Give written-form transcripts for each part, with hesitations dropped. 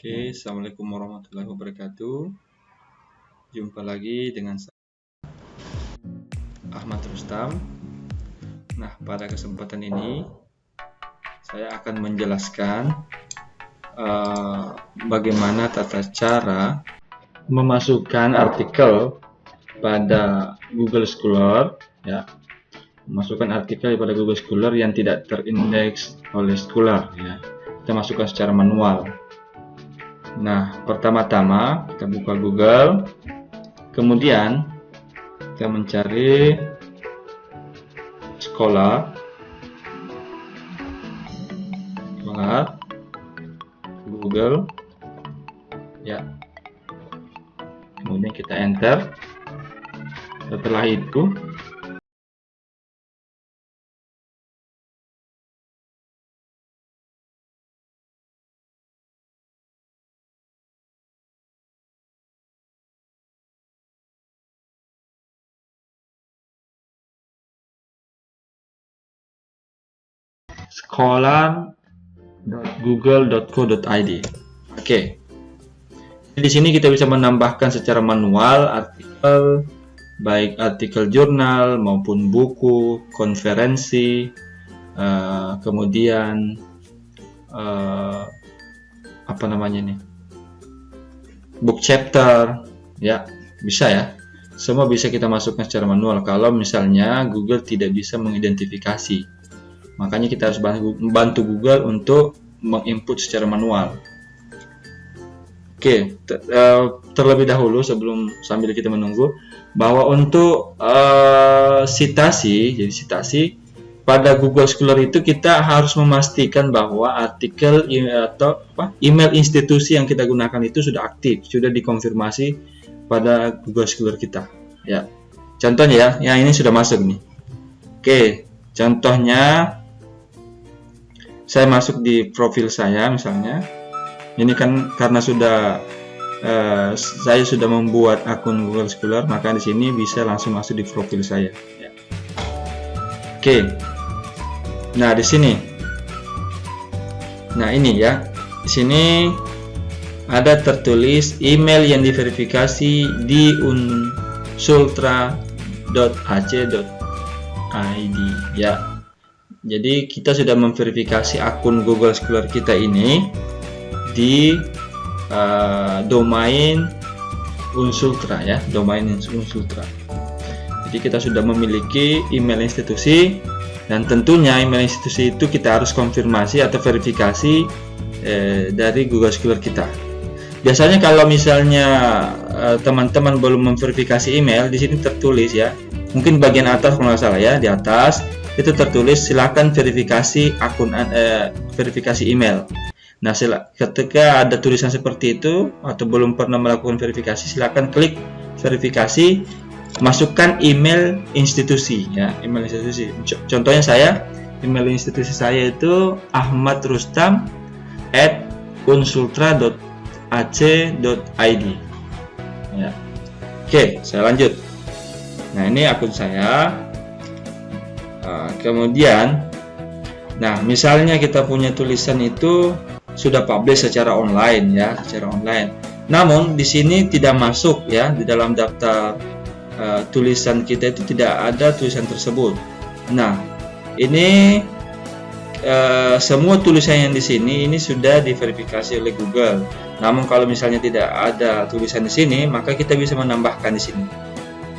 Oke, Assalamualaikum warahmatullahi wabarakatuh. Jumpa lagi dengan saya, Ahmad Rustam. Nah, pada kesempatan ini saya akan menjelaskan bagaimana tata cara memasukkan artikel pada Google Scholar, ya. Memasukkan artikel pada Google Scholar yang tidak terindeks oleh Scholar, ya. Kita masukkan secara manual. Nah, pertama-tama kita buka Google, kemudian kita mencari Scholar, Google, ya. Kemudian kita enter. Setelah itu scholar.google.co.id. Oke. Di sini kita bisa menambahkan secara manual artikel, baik artikel jurnal maupun buku, konferensi, kemudian apa namanya nih, book chapter, ya, bisa ya. Semua bisa kita masukkan secara manual kalau misalnya Google tidak bisa mengidentifikasi. Makanya kita harus bantu Google untuk menginput secara manual. Oke, terlebih dahulu sambil kita menunggu, bahwa untuk sitasi pada Google Scholar itu kita harus memastikan bahwa artikel atau email institusi yang kita gunakan itu sudah aktif, sudah dikonfirmasi pada Google Scholar kita. Ya, contohnya ya, yang ini sudah masuk nih. Oke, contohnya saya masuk di profil saya misalnya. Ini kan karena saya sudah membuat akun Google Scholar, maka di sini bisa langsung masuk di profil saya. Ya. Oke. Nah, di sini. Nah, ini ya. Di sini ada tertulis email yang diverifikasi di unsultra.ac.id, ya. Jadi kita sudah memverifikasi akun Google Scholar kita ini di domain Unsultra, ya, domain Unsultra. Jadi kita sudah memiliki email institusi, dan tentunya email institusi itu kita harus konfirmasi atau verifikasi dari Google Scholar kita. Biasanya kalau misalnya teman-teman belum memverifikasi email, di sini tertulis ya, mungkin bagian atas kalau nggak salah ya, di atas itu tertulis silakan verifikasi akun verifikasi email. Nah, ketika ada tulisan seperti itu atau belum pernah melakukan verifikasi, silakan klik verifikasi, masukkan email institusi, ya, email institusi. Contohnya email institusi saya itu ahmadrustam@unsultra.ac.id. Ya. Oke, saya lanjut. Nah, ini akun saya. Kemudian, nah, misalnya kita punya tulisan itu sudah publish secara online, ya, secara online. Namun di sini tidak masuk, ya, di dalam daftar tulisan kita itu tidak ada tulisan tersebut. Nah, ini semua tulisan yang di sini ini sudah diverifikasi oleh Google. Namun kalau misalnya tidak ada tulisan di sini, maka kita bisa menambahkan di sini.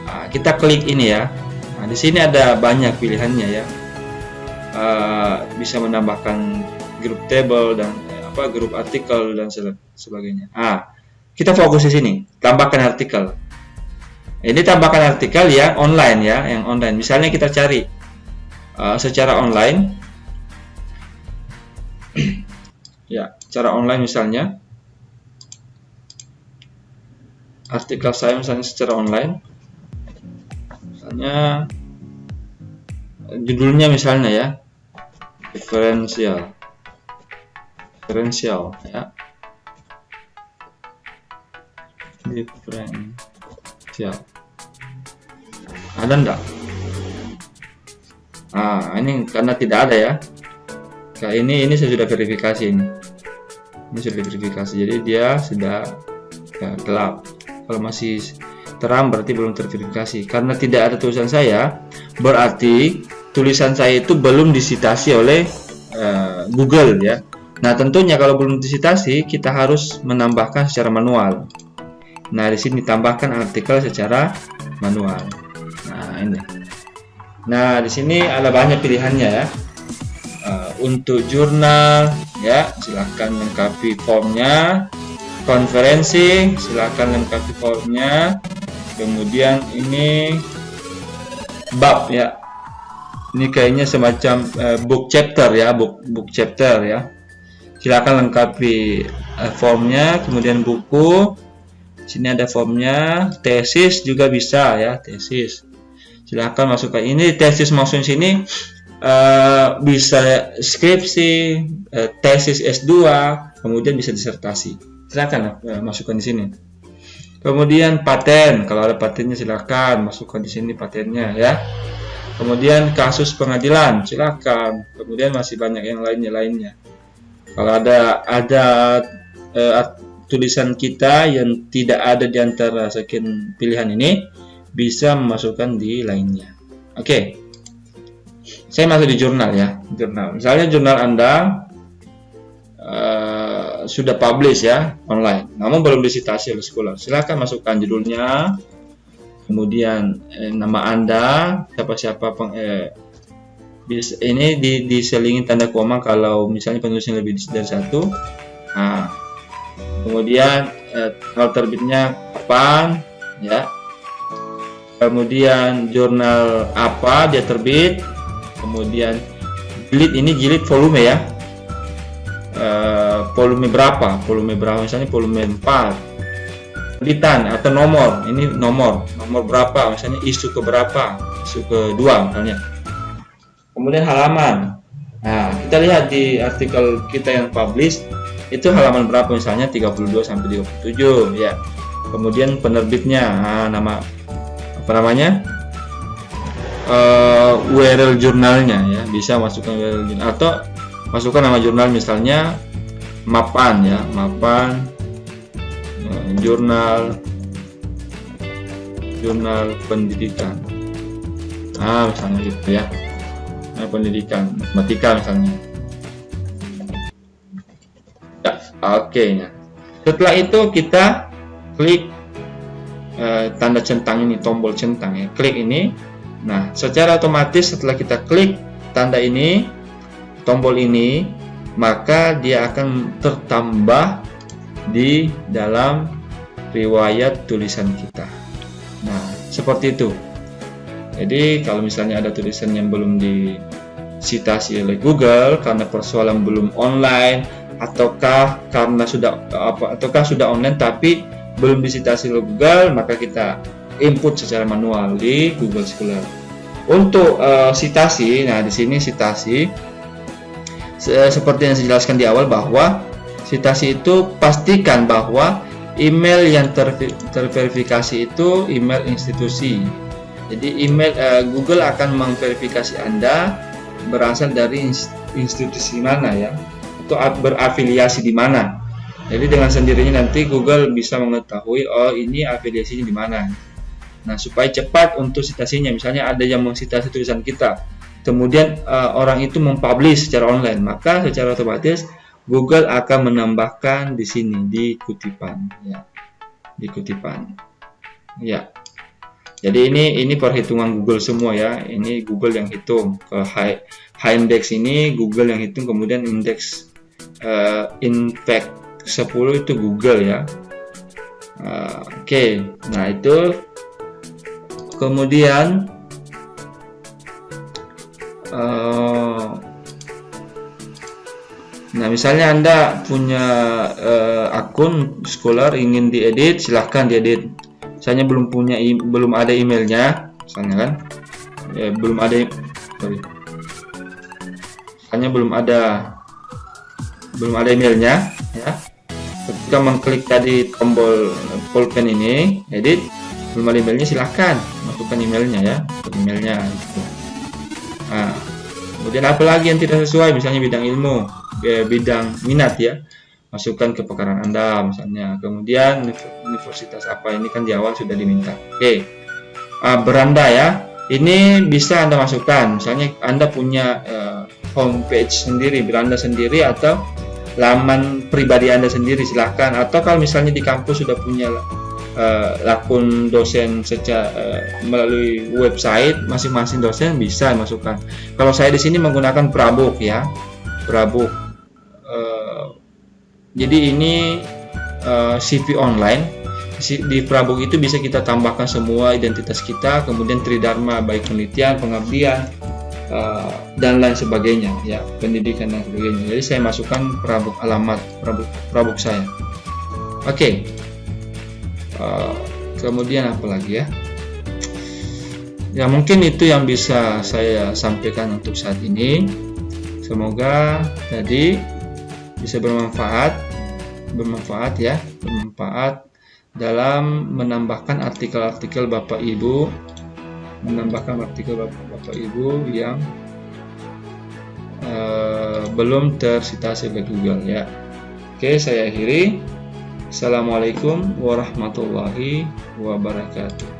Nah, kita klik ini ya. Nah, di sini ada banyak pilihannya ya. Bisa menambahkan grup table dan grup artikel dan sebagainya. Kita fokus di sini, tambahkan artikel. Ini tambahkan artikel yang online ya, yang online. Misalnya kita cari secara online, ya, secara online misalnya artikel saya misalnya secara online. Misalnya judulnya misalnya ya, diferensial, ya, diferensial. Ada enggak? Ini karena tidak ada ya. Nah, ini saya sudah verifikasi ini. Ini sudah diverifikasi, jadi dia sudah gelap. Kalau masih terang berarti belum terverifikasi. Karena tidak ada tulisan saya, berarti tulisan saya itu belum disitasi oleh Google ya. Nah, tentunya kalau belum disitasi, kita harus menambahkan secara manual. Nah, di sini tambahkan artikel secara manual. Nah, ini. Nah, di sini ada banyak pilihannya ya. Untuk jurnal ya, silahkan lengkapi formnya. Konferensi, silahkan lengkapi formnya. Kemudian ini bab ya. Ini kayaknya semacam book chapter ya, book chapter ya. Silakan lengkapi formnya. Kemudian buku, sini ada formnya. Tesis juga bisa ya, tesis. Silakan masukkan. Ini tesis maksudnya sini bisa skripsi, tesis S2, kemudian bisa disertasi. Silakan masukkan di sini. Kemudian paten, kalau ada patennya silakan masukkan di sini patennya ya. Kemudian kasus pengadilan, silakan. Kemudian masih banyak yang lainnya. Kalau ada tulisan kita yang tidak ada di antara sekian pilihan ini, bisa memasukkan di lainnya. Oke. Saya masuk di jurnal ya. Jurnal. Misalnya jurnal Anda sudah publish ya online, namun belum disitasi oleh Scholar. Silakan masukkan judulnya, kemudian nama Anda, siapa ini diselingin tanda koma kalau misalnya penulisnya lebih dari satu. Nah, kemudian tanggal terbitnya kapan ya, kemudian jurnal apa dia terbit, kemudian jilid, ini jilid volume ya, volume berapa, misalnya volume 4, terbitan atau nomor, ini nomor berapa, misalnya isu keberapa, isu kedua misalnya. Kemudian halaman. Nah, kita lihat di artikel kita yang publish itu halaman berapa, misalnya 32 sampai 37 ya. Kemudian penerbitnya, nama apa namanya, URL jurnalnya ya, bisa masukkan URL jurnal atau masukkan nama jurnal, misalnya Mapan ya, Mapan jurnal pendidikan. Misalnya gitu ya. Pendidikan matematika misalnya ya, oke ya. Setelah itu kita klik tanda centang ini, tombol centang ya, klik ini. Nah, secara otomatis setelah kita klik tanda ini, tombol ini, maka dia akan tertambah di dalam riwayat tulisan kita. Nah, seperti itu. Jadi kalau misalnya ada tulisan yang belum disitasi oleh Google karena persoalan belum online, ataukah sudah online tapi belum disitasi oleh Google, maka kita input secara manual di Google Scholar. Untuk sitasi, nah di sini sitasi seperti yang saya jelaskan di awal, bahwa sitasi itu pastikan bahwa email yang terverifikasi itu email institusi. Jadi email Google akan memverifikasi Anda berasal dari institusi mana ya, atau berafiliasi di mana. Jadi dengan sendirinya nanti Google bisa mengetahui ini afiliasinya di mana. Nah, supaya cepat untuk citasinya, misalnya ada yang mensitasi tulisan kita, kemudian orang itu mempublish secara online, maka secara otomatis Google akan menambahkan di sini di kutipan ya, di kutipan ya. Jadi ini perhitungan Google semua ya. Ini Google yang hitung. Ke high index ini Google yang hitung, kemudian indeks impact 10 itu Google ya. Oke. Nah, itu kemudian nah, misalnya Anda punya akun Scholar, ingin diedit, silahkan diedit. Misalnya belum ada emailnya, misalnya kan, belum ada emailnya ya. Ketika mengklik tadi tombol pulpen ini, edit, belum ada emailnya, silahkan masukkan emailnya ya, emailnya gitu. Nah, kemudian apa lagi yang tidak sesuai, misalnya bidang ilmu, bidang minat ya, masukkan kepakaran Anda misalnya, kemudian universitas apa, ini kan di awal sudah diminta. Oke. Beranda ya, ini bisa Anda masukkan, misalnya Anda punya homepage sendiri, beranda sendiri, atau laman pribadi Anda sendiri, silahkan. Atau kalau misalnya di kampus sudah punya akun dosen secara melalui website masing-masing dosen, bisa masukkan. Kalau saya di sini menggunakan Prabook ya, Prabook. Jadi ini CV online. Di Prabook itu bisa kita tambahkan semua identitas kita, kemudian tridharma, baik penelitian, pengabdian, dan lain sebagainya ya, pendidikan dan sebagainya. Jadi saya masukkan Prabook, alamat Prabook saya. Oke. Kemudian apa lagi ya? Ya mungkin itu yang bisa saya sampaikan untuk saat ini. Semoga tadi bisa bermanfaat ya, bermanfaat dalam menambahkan artikel-artikel Bapak Ibu, yang belum tersitasi oleh Google ya. Oke, saya akhiri. Assalamualaikum warahmatullahi wabarakatuh.